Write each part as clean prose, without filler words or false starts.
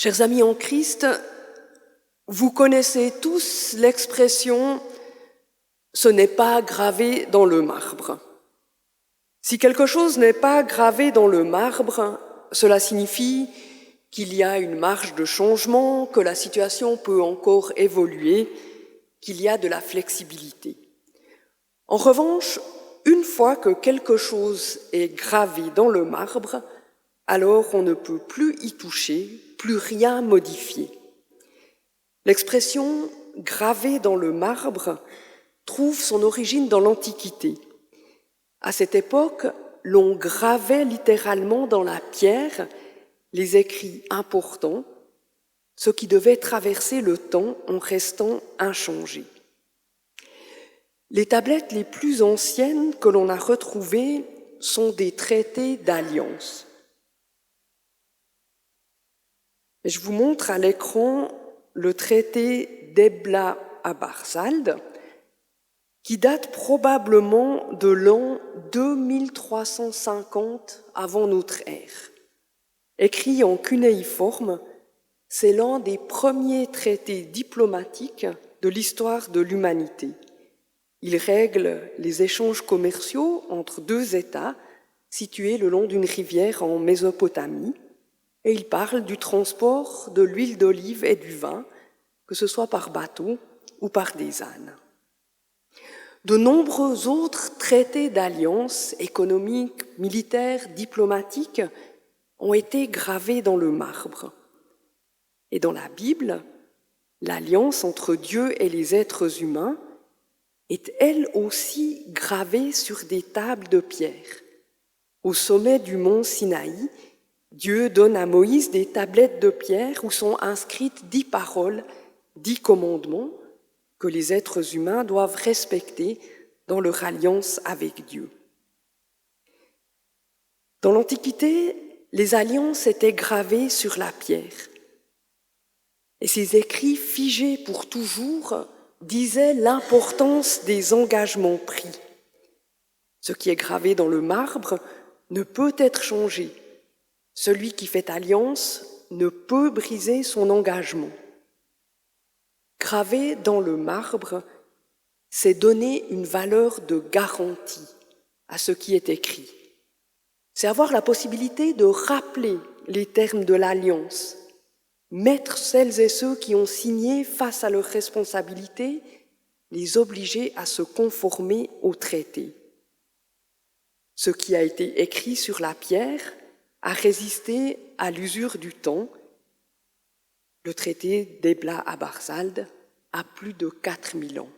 Chers amis en Christ, vous connaissez tous l'expression « ce n'est pas gravé dans le marbre ». Si quelque chose n'est pas gravé dans le marbre, cela signifie qu'il y a une marge de changement, que la situation peut encore évoluer, qu'il y a de la flexibilité. En revanche, une fois que quelque chose est gravé dans le marbre, alors on ne peut plus y toucher, plus rien modifier. L'expression « gravé dans le marbre » trouve son origine dans l'Antiquité. À cette époque, l'on gravait littéralement dans la pierre les écrits importants, ce qui devait traverser le temps en restant inchangé. Les tablettes les plus anciennes que l'on a retrouvées sont des traités d'alliance. Je vous montre à l'écran le traité d'Ebla à Barsald, qui date probablement de l'an 2350 avant notre ère. Écrit en cunéiforme, c'est l'un des premiers traités diplomatiques de l'histoire de l'humanité. Il règle les échanges commerciaux entre deux États situés le long d'une rivière en Mésopotamie, et il parle du transport de l'huile d'olive et du vin, que ce soit par bateau ou par des ânes. De nombreux autres traités d'alliance économiques, militaires, diplomatiques ont été gravés dans le marbre. Et dans la Bible, l'alliance entre Dieu et les êtres humains est elle aussi gravée sur des tables de pierre. Au sommet du mont Sinaï, Dieu donne à Moïse des tablettes de pierre où sont inscrites 10 paroles, 10 commandements que les êtres humains doivent respecter dans leur alliance avec Dieu. Dans l'Antiquité, les alliances étaient gravées sur la pierre. Et ces écrits figés pour toujours disaient l'importance des engagements pris. Ce qui est gravé dans le marbre ne peut être changé. Celui qui fait alliance ne peut briser son engagement. Gravé dans le marbre, c'est donner une valeur de garantie à ce qui est écrit. C'est avoir la possibilité de rappeler les termes de l'alliance, mettre celles et ceux qui ont signé face à leurs responsabilités, les obliger à se conformer au traité. Ce qui a été écrit sur la pierre a résisté à l'usure du temps. Le traité d'Ebla à Barsald a plus de 4000 ans.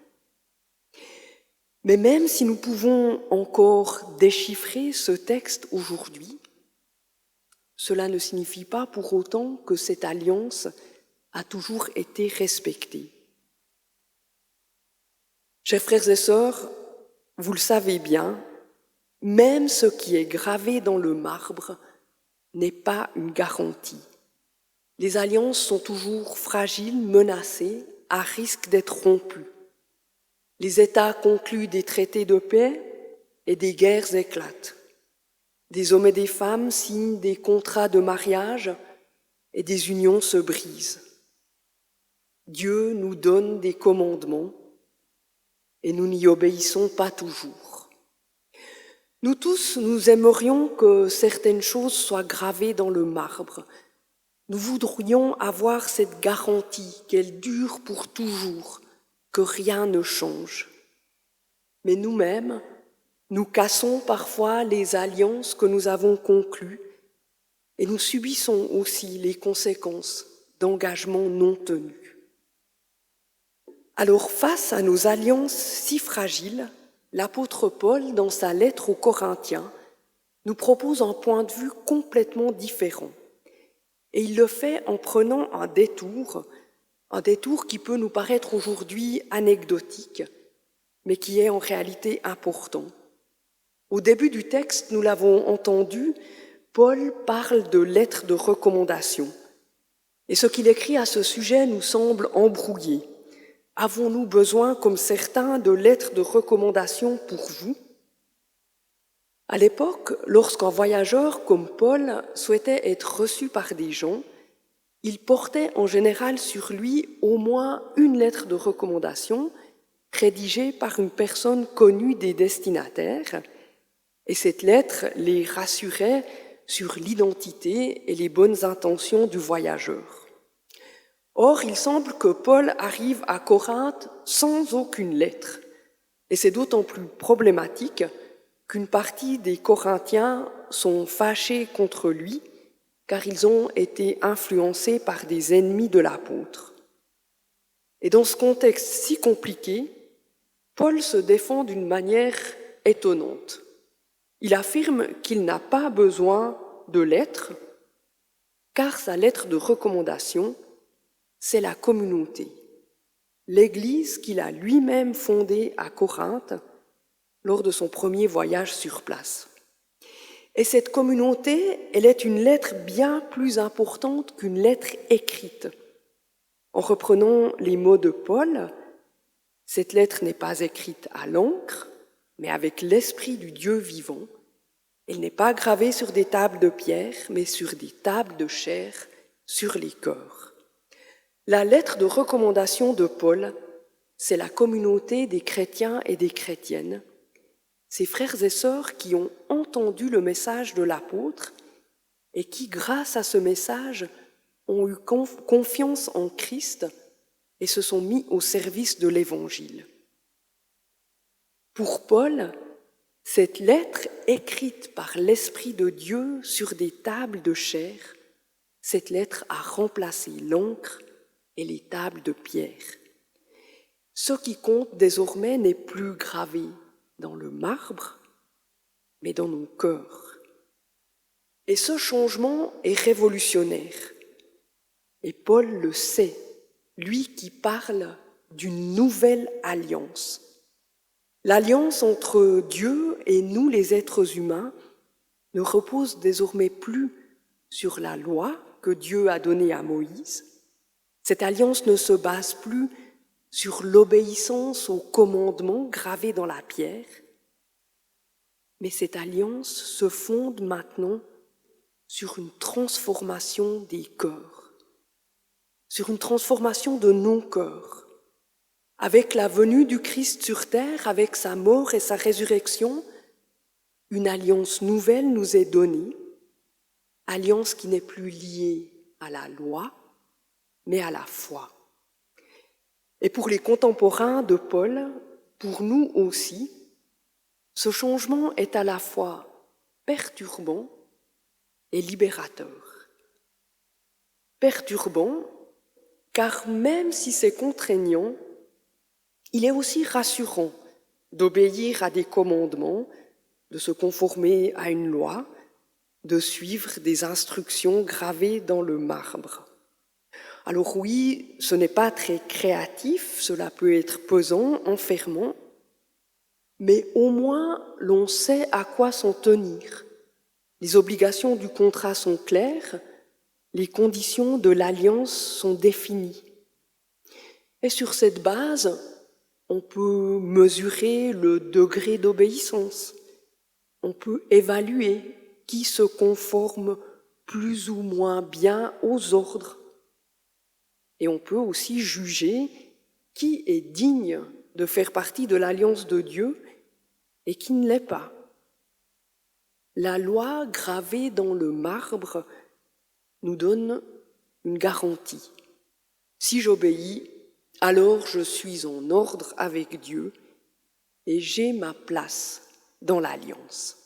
Mais même si nous pouvons encore déchiffrer ce texte aujourd'hui, cela ne signifie pas pour autant que cette alliance a toujours été respectée. Chers frères et sœurs, vous le savez bien, même ce qui est gravé dans le marbre n'est pas une garantie. Les alliances sont toujours fragiles, menacées, à risque d'être rompues. Les États concluent des traités de paix et des guerres éclatent. Des hommes et des femmes signent des contrats de mariage et des unions se brisent. Dieu nous donne des commandements et nous n'y obéissons pas toujours. Nous tous, nous aimerions que certaines choses soient gravées dans le marbre. Nous voudrions avoir cette garantie qu'elle dure pour toujours, que rien ne change. Mais nous-mêmes, nous cassons parfois les alliances que nous avons conclues et nous subissons aussi les conséquences d'engagements non tenus. Alors, face à nos alliances si fragiles, l'apôtre Paul, dans sa lettre aux Corinthiens, nous propose un point de vue complètement différent. Et il le fait en prenant un détour qui peut nous paraître aujourd'hui anecdotique, mais qui est en réalité important. Au début du texte, nous l'avons entendu, Paul parle de lettres de recommandation. Et ce qu'il écrit à ce sujet nous semble embrouillé. Avons-nous besoin, comme certains, de lettres de recommandation pour vous ? À l'époque, lorsqu'un voyageur comme Paul souhaitait être reçu par des gens, il portait en général sur lui au moins une lettre de recommandation rédigée par une personne connue des destinataires, et cette lettre les rassurait sur l'identité et les bonnes intentions du voyageur. Or, il semble que Paul arrive à Corinthe sans aucune lettre, et c'est d'autant plus problématique qu'une partie des Corinthiens sont fâchés contre lui car ils ont été influencés par des ennemis de l'apôtre. Et dans ce contexte si compliqué, Paul se défend d'une manière étonnante. Il affirme qu'il n'a pas besoin de lettres, car sa lettre de recommandation, c'est la communauté, l'Église qu'il a lui-même fondée à Corinthe lors de son premier voyage sur place. Et cette communauté, elle est une lettre bien plus importante qu'une lettre écrite. En reprenant les mots de Paul, cette lettre n'est pas écrite à l'encre, mais avec l'esprit du Dieu vivant. Elle n'est pas gravée sur des tables de pierre, mais sur des tables de chair, sur les cœurs. La lettre de recommandation de Paul, c'est la communauté des chrétiens et des chrétiennes, ces frères et sœurs qui ont entendu le message de l'apôtre et qui, grâce à ce message, ont eu confiance en Christ et se sont mis au service de l'Évangile. Pour Paul, cette lettre écrite par l'Esprit de Dieu sur des tables de chair, cette lettre a remplacé l'encre et les tables de pierre. Ce qui compte désormais n'est plus gravé dans le marbre, mais dans nos cœurs. Et ce changement est révolutionnaire. Et Paul le sait, lui qui parle d'une nouvelle alliance. L'alliance entre Dieu et nous, les êtres humains, ne repose désormais plus sur la loi que Dieu a donnée à Moïse. Cette alliance ne se base plus sur l'obéissance aux commandements gravés dans la pierre, mais cette alliance se fonde maintenant sur une transformation des cœurs, sur une transformation de nos cœurs. Avec la venue du Christ sur terre, avec sa mort et sa résurrection, une alliance nouvelle nous est donnée, alliance qui n'est plus liée à la loi, mais à la foi. Et pour les contemporains de Paul, pour nous aussi, ce changement est à la fois perturbant et libérateur. Perturbant, car même si c'est contraignant, il est aussi rassurant d'obéir à des commandements, de se conformer à une loi, de suivre des instructions gravées dans le marbre. Alors oui, ce n'est pas très créatif, cela peut être pesant, enfermant, mais au moins l'on sait à quoi s'en tenir. Les obligations du contrat sont claires, les conditions de l'alliance sont définies. Et sur cette base, on peut mesurer le degré d'obéissance, on peut évaluer qui se conforme plus ou moins bien aux ordres. Et on peut aussi juger qui est digne de faire partie de l'alliance de Dieu et qui ne l'est pas. La loi gravée dans le marbre nous donne une garantie. Si j'obéis, alors je suis en ordre avec Dieu et j'ai ma place dans l'alliance.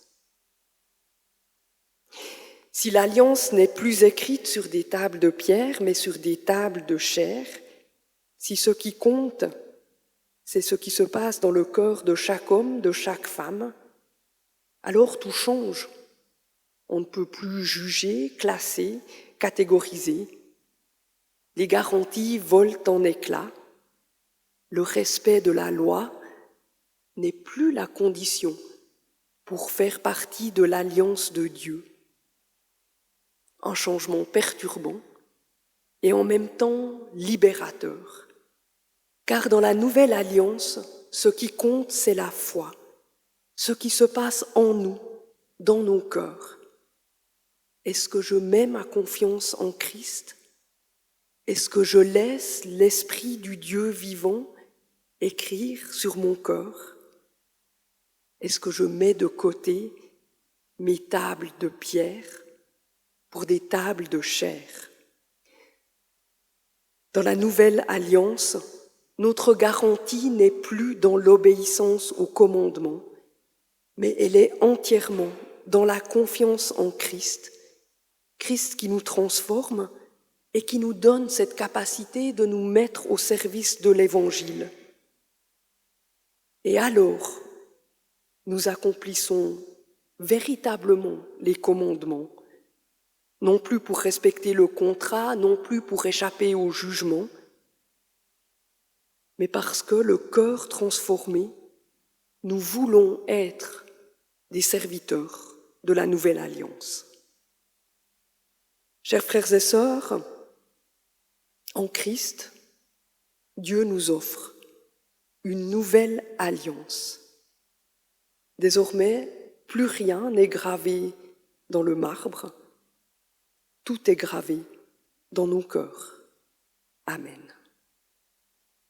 Si l'alliance n'est plus écrite sur des tables de pierre, mais sur des tables de chair, si ce qui compte, c'est ce qui se passe dans le cœur de chaque homme, de chaque femme, alors tout change. On ne peut plus juger, classer, catégoriser. Les garanties volent en éclats. Le respect de la loi n'est plus la condition pour faire partie de l'alliance de Dieu. Un changement perturbant et en même temps libérateur. Car dans la nouvelle alliance, ce qui compte, c'est la foi, ce qui se passe en nous, dans nos cœurs. Est-ce que je mets ma confiance en Christ Est-ce que je laisse l'Esprit du Dieu vivant écrire sur mon corps? Est-ce que je mets de côté mes tables de pierre pour des tables de chair? Dans la nouvelle alliance, notre garantie n'est plus dans l'obéissance au commandement, mais elle est entièrement dans la confiance en Christ, Christ qui nous transforme et qui nous donne cette capacité de nous mettre au service de l'Évangile. Et alors, nous accomplissons véritablement les commandements, non plus pour respecter le contrat, non plus pour échapper au jugement, mais parce que le cœur transformé, nous voulons être des serviteurs de la nouvelle alliance. Chers frères et sœurs, en Christ, Dieu nous offre une nouvelle alliance. Désormais, plus rien n'est gravé dans le marbre, tout est gravé dans nos cœurs. Amen.